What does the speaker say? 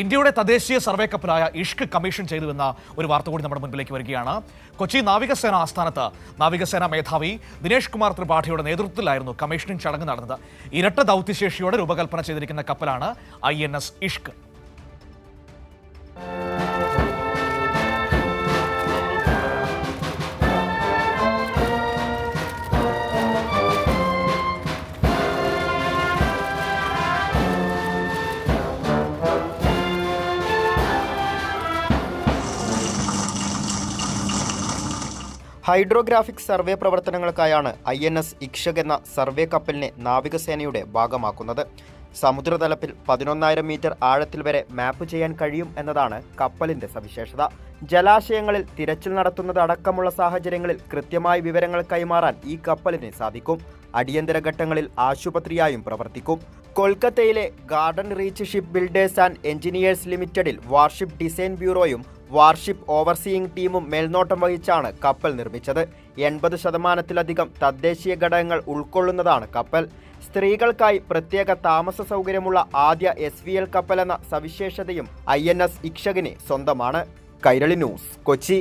ഇന്ത്യയുടെ തദ്ദേശീയ survey കപ്പലായ Ishq commission ചെയ്തുവെന്ന ഒരു വാർത്ത കൂടി നമ്മുടെ മുൻപിലേക്ക് വരികയാണ്. കൊച്ചി നാവികസേന ആസ്ഥാനത്ത് നാവികസേനാ മേധാവി ദിനേഷ് കുമാർ ത്രിപാഠിയുടെ നേതൃത്വത്തിലായിരുന്നു കമ്മീഷനിംഗ് ചടങ്ങ് നടന്നത്. ഇരട്ട ദൗത്യശേഷിയോടെ രൂപകൽപ്പന ചെയ്തിരിക്കുന്ന കപ്പലാണ് INS ഇഷ്ക്. ഹൈഡ്രോഗ്രാഫിക് സർവേ പ്രവർത്തനങ്ങൾക്കായാണ് INS ഇക്ഷക് എന്ന സർവേ കപ്പലിനെ നാവികസേനയുടെ ഭാഗമാക്കുന്നത്. സമുദ്രതലത്തിൽ 11,000 മീറ്റർ ആഴത്തിൽ വരെ മാപ്പ് ചെയ്യാൻ കഴിയും എന്നതാണ് കപ്പലിന്റെ സവിശേഷത. ജലാശയങ്ങളിൽ തിരച്ചിൽ നടത്തുന്നത് അടക്കമുള്ള സാഹചര്യങ്ങളിൽ കൃത്യമായ വിവരങ്ങൾ കൈമാറാൻ ഈ കപ്പലിന് സാധിക്കും. അടിയന്തര ഘട്ടങ്ങളിൽ ആശുപത്രിയായും പ്രവർത്തിക്കും. കൊൽക്കത്തയിലെ garden reach ship builders and engineers ലിമിറ്റഡിൽ വാർഷിപ്പ് ഡിസൈൻ ബ്യൂറോയും വാർഷിപ്പ് ഓവർസീയിങ് ടീമും മേൽനോട്ടം വഹിച്ചാണ് കപ്പൽ നിർമ്മിച്ചത്. 80% തദ്ദേശീയ ഘടകങ്ങൾ ഉൾക്കൊള്ളുന്നതാണ് കപ്പൽ. സ്ത്രീകൾക്കായി പ്രത്യേക താമസ സൗകര്യമുള്ള ആദ്യ SVL കപ്പൽ എന്ന സവിശേഷതയും INS ഇക്ഷകിന് സ്വന്തമാണ്. കൈരളി ന്യൂസ്, കൊച്ചി.